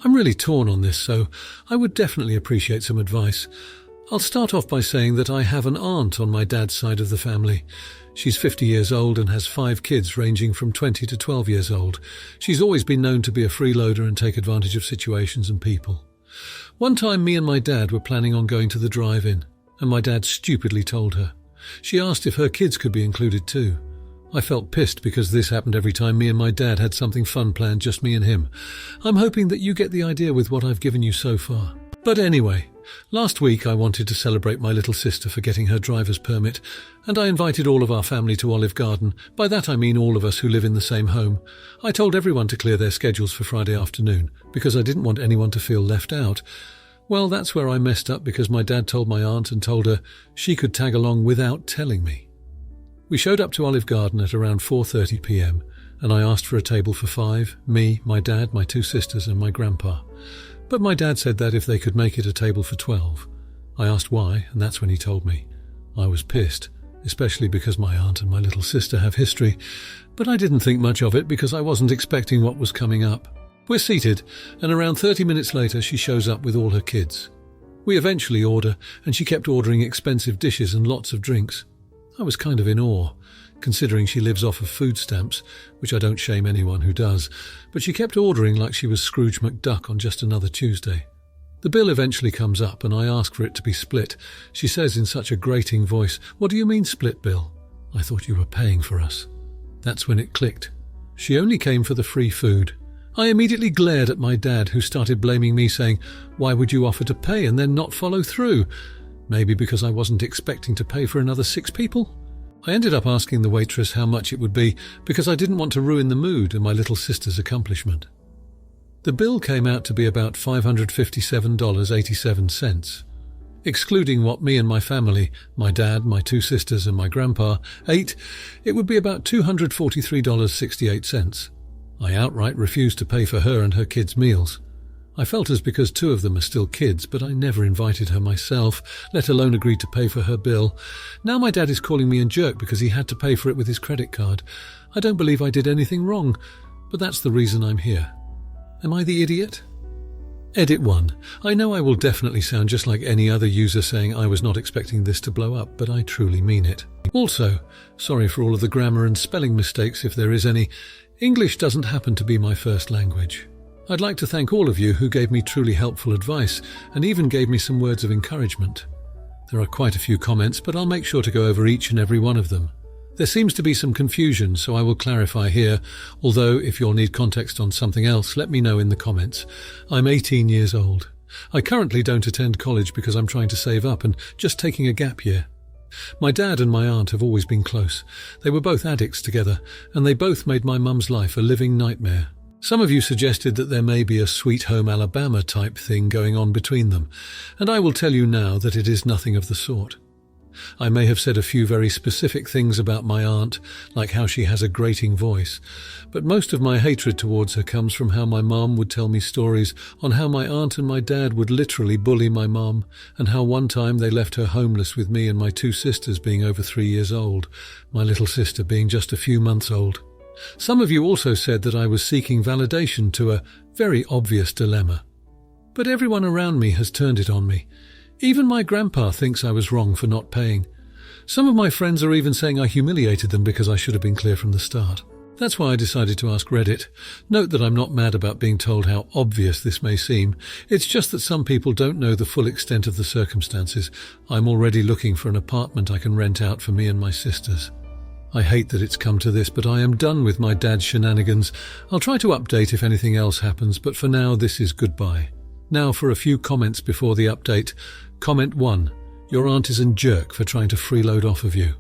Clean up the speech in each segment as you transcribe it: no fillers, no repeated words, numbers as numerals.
I'm really torn on this, so I would definitely appreciate some advice. I'll start off by saying that I have an aunt on my dad's side of the family. She's 50 years old and has 5 kids ranging from 20 to 12 years old. She's always been known to be a freeloader and take advantage of situations and people. One time me and my dad were planning on going to the drive-in, and my dad stupidly told her. She asked if her kids could be included too. I felt pissed because this happened every time me and my dad had something fun planned, just me and him. I'm hoping that you get the idea with what I've given you so far. But anyway, last week I wanted to celebrate my little sister for getting her driver's permit, and I invited all of our family to Olive Garden. By that I mean all of us who live in the same home. I told everyone to clear their schedules for Friday afternoon, because I didn't want anyone to feel left out. Well, that's where I messed up, because my dad told my aunt and told her she could tag along without telling me. We showed up to Olive Garden at around 4:30 p.m, and I asked for a table for 5, me, my dad, my 2 sisters and my grandpa. But my dad said that if they could make it a table for 12. I asked why, and that's when he told me. I was pissed, especially because my aunt and my little sister have history, but I didn't think much of it because I wasn't expecting what was coming up. We're seated, and around 30 minutes later she shows up with all her kids. We eventually order, and she kept ordering expensive dishes and lots of drinks. I was kind of in awe, considering she lives off of food stamps, which I don't shame anyone who does, but she kept ordering like she was Scrooge McDuck on just another Tuesday. The bill eventually comes up and I ask for it to be split. She says in such a grating voice, "What do you mean split bill? I thought you were paying for us." That's when it clicked. She only came for the free food. I immediately glared at my dad, who started blaming me, saying, "Why would you offer to pay and then not follow through?" Maybe because I wasn't expecting to pay for another 6 people? I ended up asking the waitress how much it would be because I didn't want to ruin the mood and my little sister's accomplishment. The bill came out to be about $557.87. Excluding what me and my family, my dad, my 2 sisters and my grandpa, ate, it would be about $243.68. I outright refused to pay for her and her kids' meals. I felt as because 2 of them are still kids, but I never invited her myself, let alone agreed to pay for her bill. Now my dad is calling me a jerk because he had to pay for it with his credit card. I don't believe I did anything wrong, but that's the reason I'm here. Am I the idiot? Edit 1. I know I will definitely sound just like any other user saying I was not expecting this to blow up, but I truly mean it. Also, sorry for all of the grammar and spelling mistakes if there is any. English doesn't happen to be my first language. I'd like to thank all of you who gave me truly helpful advice and even gave me some words of encouragement. There are quite a few comments, but I'll make sure to go over each and every one of them. There seems to be some confusion, so I will clarify here, although if you'll need context on something else, let me know in the comments. I'm 18 years old. I currently don't attend college because I'm trying to save up and just taking a gap year. My dad and my aunt have always been close. They were both addicts together, and they both made my mum's life a living nightmare. Some of you suggested that there may be a Sweet Home Alabama type thing going on between them, and I will tell you now that it is nothing of the sort. I may have said a few very specific things about my aunt, like how she has a grating voice, but most of my hatred towards her comes from how my mum would tell me stories on how my aunt and my dad would literally bully my mum, and how one time they left her homeless with me and my 2 sisters being over 3 years old, my little sister being just a few months old. Some of you also said that I was seeking validation to a very obvious dilemma. But everyone around me has turned it on me. Even my grandpa thinks I was wrong for not paying. Some of my friends are even saying I humiliated them because I should have been clear from the start. That's why I decided to ask Reddit. Note that I'm not mad about being told how obvious this may seem. It's just that some people don't know the full extent of the circumstances. I'm already looking for an apartment I can rent out for me and my sisters. I hate that it's come to this, but I am done with my dad's shenanigans. I'll try to update if anything else happens, but for now this is goodbye. Now for a few comments before the update. Comment 1. Your aunt is a jerk for trying to freeload off of you.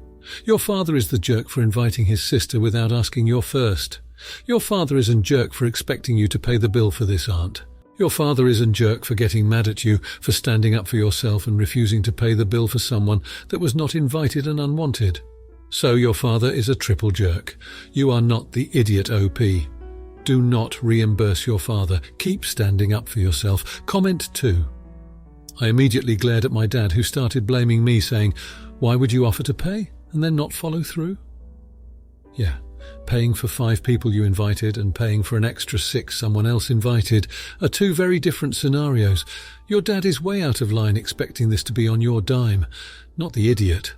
Your father is the jerk for inviting his sister without asking your first. Your father is a jerk for expecting you to pay the bill for this aunt. Your father is a jerk for getting mad at you for standing up for yourself and refusing to pay the bill for someone that was not invited and unwanted. So your father is a triple jerk. You are not the idiot OP. Do not reimburse your father. Keep standing up for yourself. Comment 2. I immediately glared at my dad, who started blaming me, saying, "Why would you offer to pay and then not follow through?" Yeah, Paying for 5 people you invited and paying for an extra 6 someone else invited are 2 very different scenarios. Your dad is way out of line expecting this to be on your dime, not the idiot.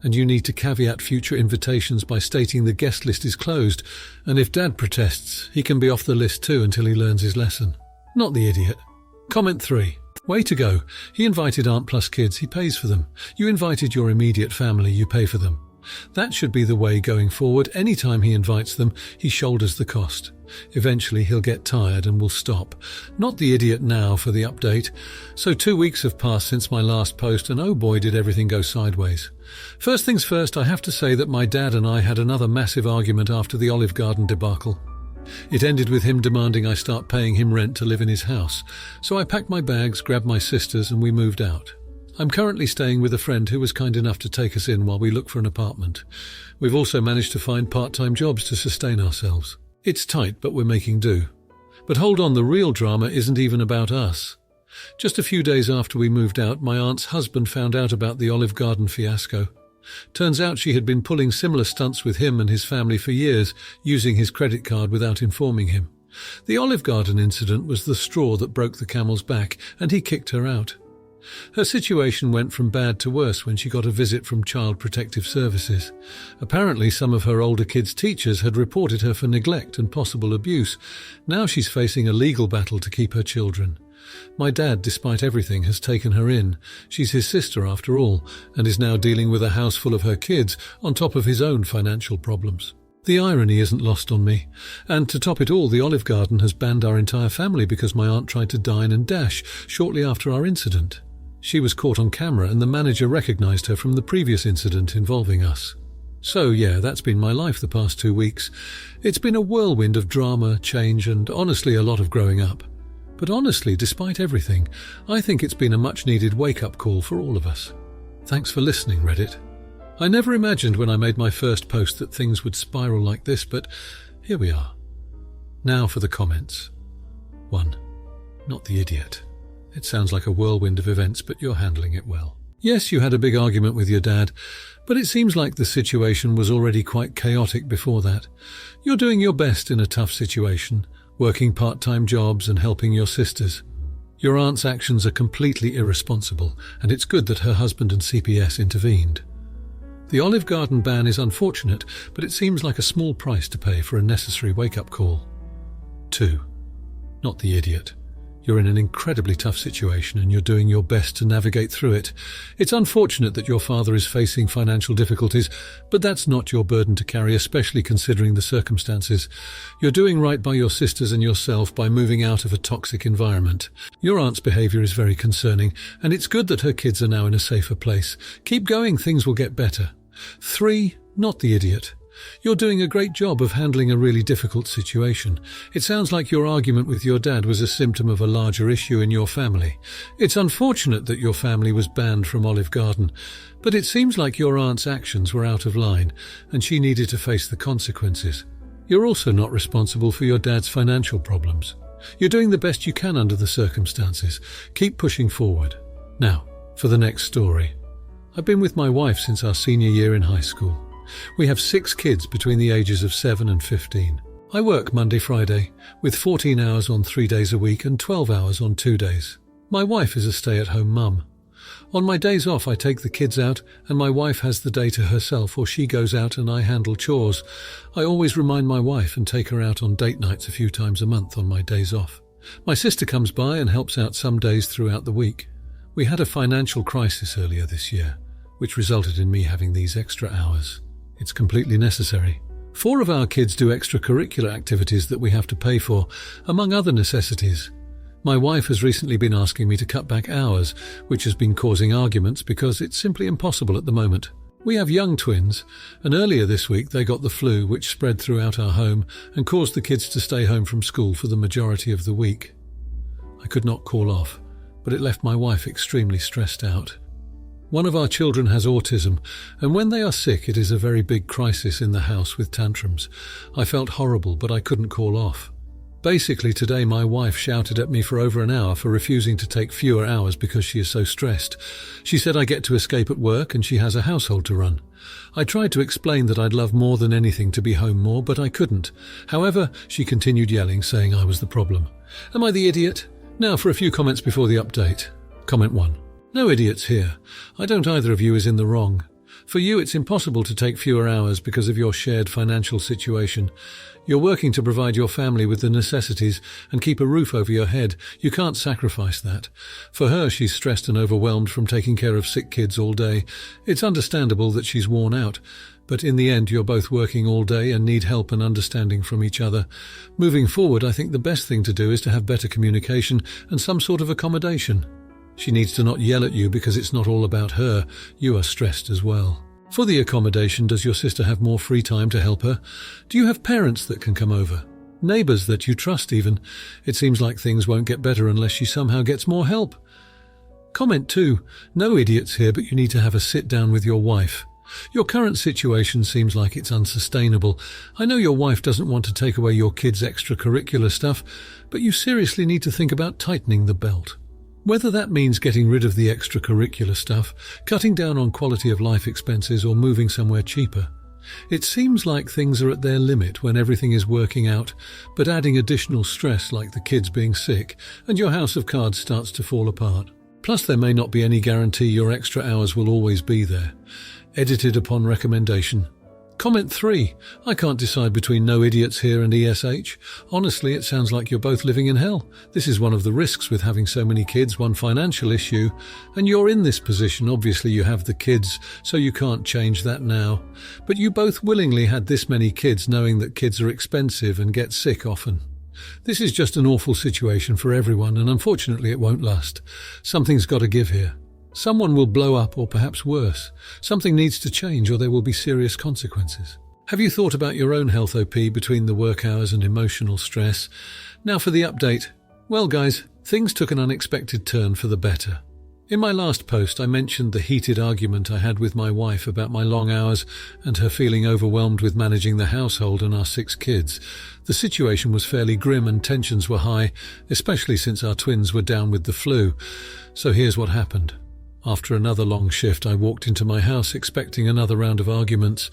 And you need to caveat future invitations by stating the guest list is closed, and if dad protests, he can be off the list too until he learns his lesson. Not the idiot. Comment 3. Way to go. He invited aunt plus kids, he pays for them. You invited your immediate family, you pay for them. That should be the way going forward. Anytime he invites them, he shoulders the cost. Eventually he'll get tired and will stop. Not the idiot now for the update. So 2 weeks have passed since my last post, and oh boy did everything go sideways. First things first, I have to say that my dad and I had another massive argument after the Olive Garden debacle. It ended with him demanding I start paying him rent to live in his house. So I packed my bags, grabbed my sisters, and we moved out. I'm currently staying with a friend who was kind enough to take us in while we look for an apartment. We've also managed to find part-time jobs to sustain ourselves. It's tight, but we're making do. But hold on, the real drama isn't even about us. Just a few days after we moved out, my aunt's husband found out about the Olive Garden fiasco. Turns out she had been pulling similar stunts with him and his family for years, using his credit card without informing him. The Olive Garden incident was the straw that broke the camel's back, and he kicked her out. Her situation went from bad to worse when she got a visit from Child Protective Services. Apparently, some of her older kids' teachers had reported her for neglect and possible abuse. Now she's facing a legal battle to keep her children. My dad, despite everything, has taken her in. She's his sister after all, and is now dealing with a house full of her kids on top of his own financial problems. The irony isn't lost on me. And to top it all, the Olive Garden has banned our entire family because my aunt tried to dine and dash shortly after our incident. She was caught on camera and the manager recognized her from the previous incident involving us. So yeah, that's been my life the past 2 weeks. It's been a whirlwind of drama, change, and honestly a lot of growing up. But honestly, despite everything, I think it's been a much-needed wake-up call for all of us. Thanks for listening, Reddit. I never imagined when I made my first post that things would spiral like this, but here we are. Now for the comments. 1. Not the idiot. It sounds like a whirlwind of events, but you're handling it well. Yes, you had a big argument with your dad, but it seems like the situation was already quite chaotic before that. You're doing your best in a tough situation, working part-time jobs and helping your sisters. Your aunt's actions are completely irresponsible, and it's good that her husband and CPS intervened. The Olive Garden ban is unfortunate, but it seems like a small price to pay for a necessary wake-up call. 2. Not the idiot. You're in an incredibly tough situation and you're doing your best to navigate through it. It's unfortunate that your father is facing financial difficulties, but that's not your burden to carry, especially considering the circumstances. You're doing right by your sisters and yourself by moving out of a toxic environment. Your aunt's behavior is very concerning, and it's good that her kids are now in a safer place. Keep going, things will get better. 3. Not the idiot. You're doing a great job of handling a really difficult situation. It sounds like your argument with your dad was a symptom of a larger issue in your family. It's unfortunate that your family was banned from Olive Garden, but it seems like your aunt's actions were out of line and she needed to face the consequences. You're also not responsible for your dad's financial problems. You're doing the best you can under the circumstances. Keep pushing forward. Now, for the next story. I've been with my wife since our senior year in high school. We have 6 kids between the ages of 7 and 15. I work Monday-Friday, with 14 hours on 3 days a week and 12 hours on 2 days. My wife is a stay-at-home mum. On my days off, I take the kids out, and my wife has the day to herself, or she goes out and I handle chores. I always remind my wife and take her out on date nights a few times a month on my days off. My sister comes by and helps out some days throughout the week. We had a financial crisis earlier this year, which resulted in me having these extra hours. It's completely necessary. 4 of our kids do extracurricular activities that we have to pay for, among other necessities. My wife has recently been asking me to cut back hours, which has been causing arguments because it's simply impossible at the moment. We have young twins, and earlier this week they got the flu, which spread throughout our home and caused the kids to stay home from school for the majority of the week. I could not call off, but it left my wife extremely stressed out. One of our children has autism, and when they are sick it is a very big crisis in the house with tantrums. I felt horrible, but I couldn't call off. Basically, today my wife shouted at me for over an hour for refusing to take fewer hours because she is so stressed. She said I get to escape at work and she has a household to run. I tried to explain that I'd love more than anything to be home more, but I couldn't. However, she continued yelling, saying I was the problem. Am I the idiot? Now for a few comments before the update. Comment 1. No idiots here. I don't either of you is in the wrong. For you, it's impossible to take fewer hours because of your shared financial situation. You're working to provide your family with the necessities and keep a roof over your head. You can't sacrifice that. For her, she's stressed and overwhelmed from taking care of sick kids all day. It's understandable that she's worn out. But in the end, you're both working all day and need help and understanding from each other. Moving forward, I think the best thing to do is to have better communication and some sort of accommodation. She needs to not yell at you because it's not all about her. You are stressed as well. For the accommodation, does your sister have more free time to help her? Do you have parents that can come over? Neighbours that you trust even? It seems like things won't get better unless she somehow gets more help. Comment 2. No idiots here, but you need to have a sit down with your wife. Your current situation seems like it's unsustainable. I know your wife doesn't want to take away your kids' extracurricular stuff, but you seriously need to think about tightening the belt. Whether that means getting rid of the extracurricular stuff, cutting down on quality of life expenses, or moving somewhere cheaper. It seems like things are at their limit when everything is working out, but adding additional stress like the kids being sick, and your house of cards starts to fall apart. Plus, there may not be any guarantee your extra hours will always be there. Edited upon recommendation. Comment 3. I can't decide between no idiots here and ESH. Honestly, it sounds like you're both living in hell. This is one of the risks with having so many kids, one financial issue. And you're in this position. Obviously, you have the kids, so you can't change that now. But you both willingly had this many kids, knowing that kids are expensive and get sick often. This is just an awful situation for everyone, and unfortunately it won't last. Something's got to give here. Someone will blow up, or perhaps worse. Something needs to change, or there will be serious consequences. Have you thought about your own health OP between the work hours and emotional stress? Now for the update. Well guys, things took an unexpected turn for the better. In my last post, I mentioned the heated argument I had with my wife about my long hours and her feeling overwhelmed with managing the household and our 6 kids. The situation was fairly grim and tensions were high, especially since our twins were down with the flu. So here's what happened. After another long shift, I walked into my house expecting another round of arguments.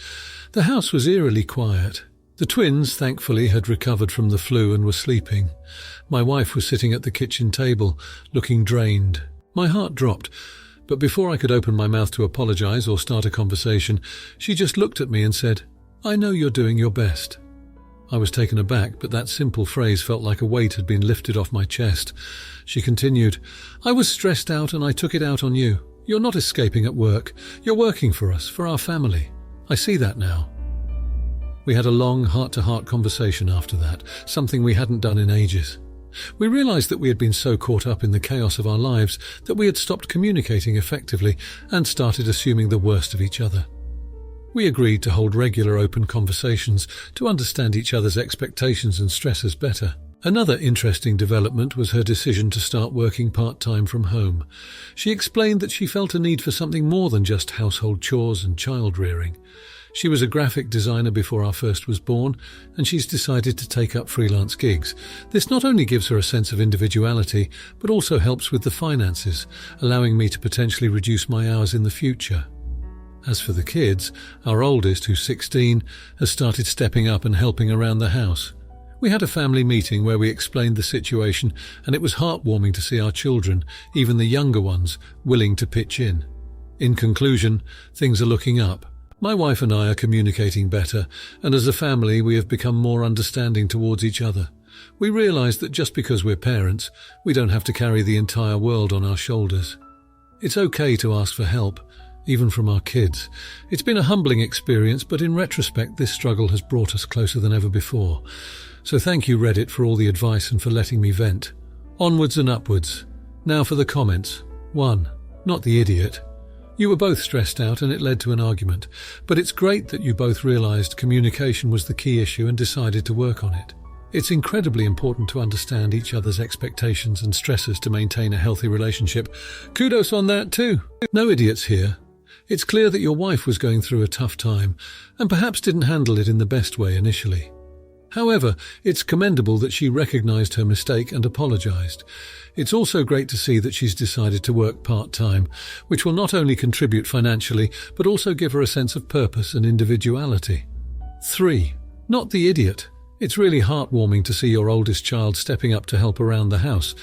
The house was eerily quiet. The twins, thankfully, had recovered from the flu and were sleeping. My wife was sitting at the kitchen table, looking drained. My heart dropped, but before I could open my mouth to apologize or start a conversation, she just looked at me and said, "I know you're doing your best." I was taken aback, but that simple phrase felt like a weight had been lifted off my chest. She continued, "I was stressed out and I took it out on you. You're not escaping at work. You're working for us, for our family. I see that now." We had a long heart-to-heart conversation after that, something we hadn't done in ages. We realized that we had been so caught up in the chaos of our lives that we had stopped communicating effectively and started assuming the worst of each other. We agreed to hold regular open conversations to understand each other's expectations and stresses better. Another interesting development was her decision to start working part-time from home. She explained that she felt a need for something more than just household chores and child rearing. She was a graphic designer before our first was born, and she's decided to take up freelance gigs. This not only gives her a sense of individuality, but also helps with the finances, allowing me to potentially reduce my hours in the future. As for the kids, our oldest, who's 16, has started stepping up and helping around the house. We had a family meeting where we explained the situation, and it was heartwarming to see our children, even the younger ones, willing to pitch in. In conclusion, things are looking up. My wife and I are communicating better, and as a family we have become more understanding towards each other. We realize that just because we're parents, we don't have to carry the entire world on our shoulders. It's okay to ask for help, even from our kids. It's been a humbling experience, but in retrospect this struggle has brought us closer than ever before. So thank you, Reddit, for all the advice and for letting me vent. Onwards and upwards. Now for the comments. 1. Not the idiot. You were both stressed out and it led to an argument, but it's great that you both realized communication was the key issue and decided to work on it. It's incredibly important to understand each other's expectations and stresses to maintain a healthy relationship. Kudos on that too. No idiots here. It's clear that your wife was going through a tough time and perhaps didn't handle it in the best way initially. However, it's commendable that she recognized her mistake and apologized. It's also great to see that she's decided to work part-time, which will not only contribute financially, but also give her a sense of purpose and individuality. 3. Not the idiot. It's really heartwarming to see your oldest child stepping up to help around the house.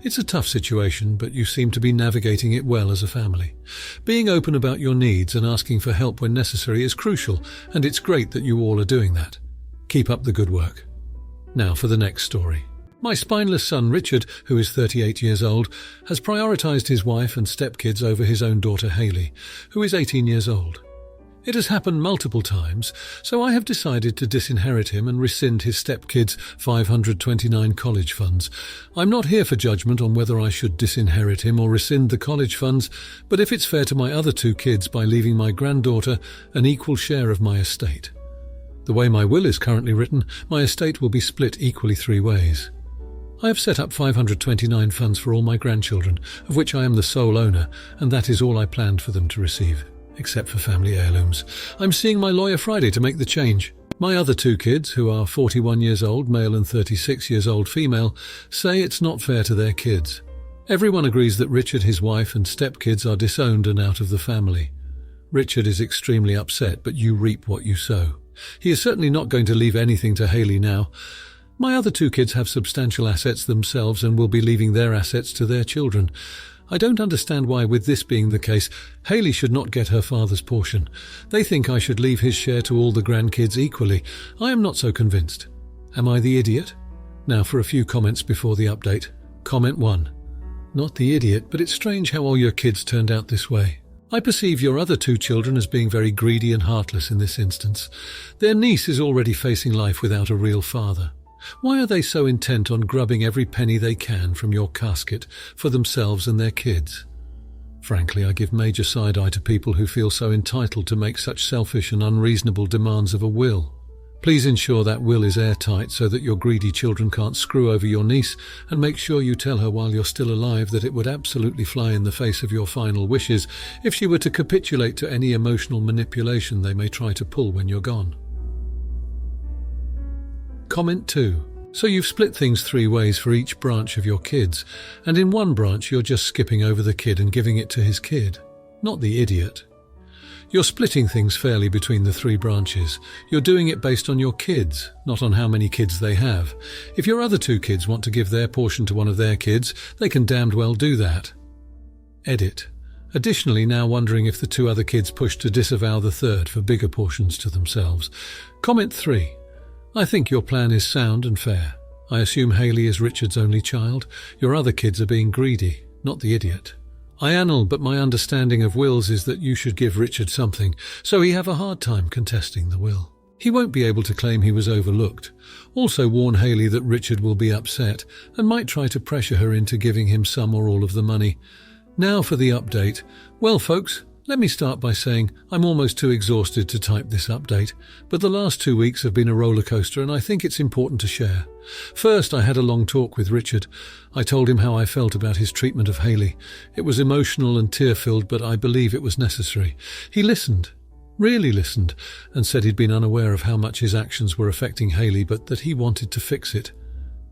It's a tough situation, but you seem to be navigating it well as a family. Being open about your needs and asking for help when necessary is crucial, and it's great that you all are doing that. Keep up the good work. Now for the next story. My spineless son Richard, who is 38 years old, has prioritized his wife and stepkids over his own daughter Hayley, who is 18 years old. It has happened multiple times, so I have decided to disinherit him and rescind his stepkids' 529 college funds. I'm not here for judgment on whether I should disinherit him or rescind the college funds, but if it's fair to my other 2 kids by leaving my granddaughter an equal share of my estate. The way my will is currently written, my estate will be split equally 3 ways. I have set up 529 funds for all my grandchildren, of which I am the sole owner, and that is all I planned for them to receive, except for family heirlooms. I'm seeing my lawyer Friday to make the change. My other 2 kids, who are 41 years old male and 36 years old female, say it's not fair to their kids. Everyone agrees that Richard, his wife and stepkids are disowned and out of the family. Richard is extremely upset, but you reap what you sow. He is certainly not going to leave anything to Hayley now. My other 2 kids have substantial assets themselves and will be leaving their assets to their children. I don't understand why, with this being the case, Hayley should not get her father's portion. They think I should leave his share to all the grandkids equally. I am not so convinced. Am I the idiot? Now for a few comments before the update. Comment 1. Not the idiot, but it's strange how all your kids turned out this way. I perceive your other 2 children as being very greedy and heartless in this instance. Their niece is already facing life without a real father. Why are they so intent on grubbing every penny they can from your casket for themselves and their kids? Frankly, I give major side-eye to people who feel so entitled to make such selfish and unreasonable demands of a will. Please ensure that will is airtight so that your greedy children can't screw over your niece, and make sure you tell her while you're still alive that it would absolutely fly in the face of your final wishes if she were to capitulate to any emotional manipulation they may try to pull when you're gone. Comment 2. So you've split things 3 ways for each branch of your kids, and in one branch you're just skipping over the kid and giving it to his kid. Not the idiot. You're splitting things fairly between the 3 branches. You're doing it based on your kids, not on how many kids they have. If your other 2 kids want to give their portion to one of their kids, they can damned well do that. Edit. Additionally, now wondering if the 2 other kids push to disavow the 3rd for bigger portions to themselves. Comment 3. I think your plan is sound and fair. I assume Hayley is Richard's only child. Your other kids are being greedy, not the idiot. I annul, but my understanding of wills is that you should give Richard something, so he have a hard time contesting the will. He won't be able to claim he was overlooked. Also warn Hayley that Richard will be upset and might try to pressure her into giving him some or all of the money. Now for the update. Well, folks, let me start by saying I'm almost too exhausted to type this update, but the last 2 weeks have been a roller coaster and I think it's important to share. First, I had a long talk with Richard. I told him how I felt about his treatment of Hayley. It was emotional and tear-filled, but I believe it was necessary. He listened, really listened, and said he'd been unaware of how much his actions were affecting Hayley, but that he wanted to fix it.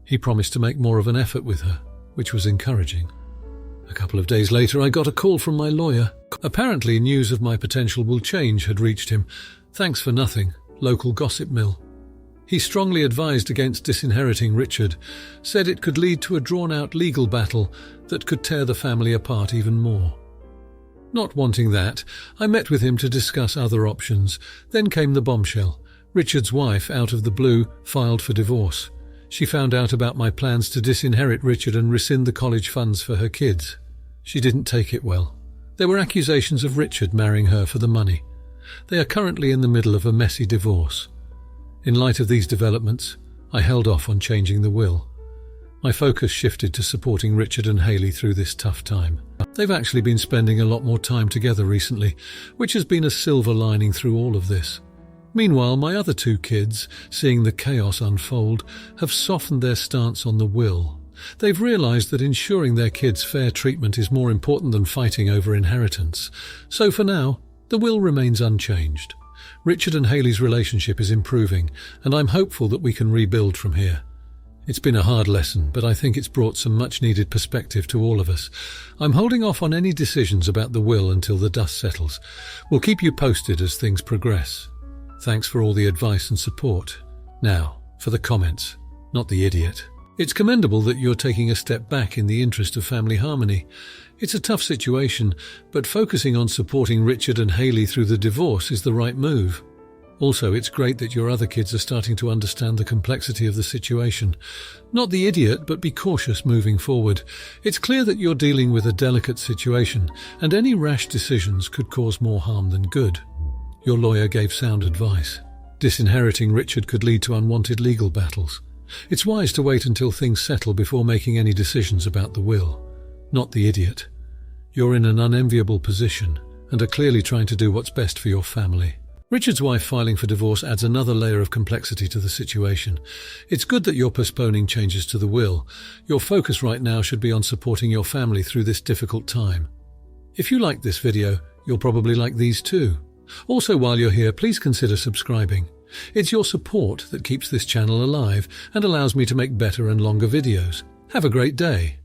He promised to make more of an effort with her, which was encouraging. A couple of days later, I got a call from my lawyer. Apparently, news of my potential will change had reached him. Thanks for nothing. Local gossip mill. He strongly advised against disinheriting Richard, said it could lead to a drawn-out legal battle that could tear the family apart even more. Not wanting that, I met with him to discuss other options. Then came the bombshell. Richard's wife, out of the blue, filed for divorce. She found out about my plans to disinherit Richard and rescind the college funds for her kids. She didn't take it well. There were accusations of Richard marrying her for the money. They are currently in the middle of a messy divorce. In light of these developments, I held off on changing the will. My focus shifted to supporting Richard and Hayley through this tough time. They've actually been spending a lot more time together recently, which has been a silver lining through all of this. Meanwhile, my other 2 kids, seeing the chaos unfold, have softened their stance on the will. They've realized that ensuring their kids fair treatment is more important than fighting over inheritance. So for now, the will remains unchanged. Richard and Hayley's relationship is improving, and I'm hopeful that we can rebuild from here. It's been a hard lesson, but I think it's brought some much-needed perspective to all of us. I'm holding off on any decisions about the will until the dust settles. We'll keep you posted as things progress. Thanks for all the advice and support. Now, for the comments, not the idiot. It's commendable that you're taking a step back in the interest of family harmony. It's a tough situation, but focusing on supporting Richard and Hayley through the divorce is the right move. Also, it's great that your other kids are starting to understand the complexity of the situation. Not the idiot, but be cautious moving forward. It's clear that you're dealing with a delicate situation, and any rash decisions could cause more harm than good. Your lawyer gave sound advice. Disinheriting Richard could lead to unwanted legal battles. It's wise to wait until things settle before making any decisions about the will. Not the idiot. You're in an unenviable position, and are clearly trying to do what's best for your family. Richard's wife filing for divorce adds another layer of complexity to the situation. It's good that you're postponing changes to the will. Your focus right now should be on supporting your family through this difficult time. If you liked this video, you'll probably like these too. Also, while you're here, please consider subscribing. It's your support that keeps this channel alive and allows me to make better and longer videos. Have a great day.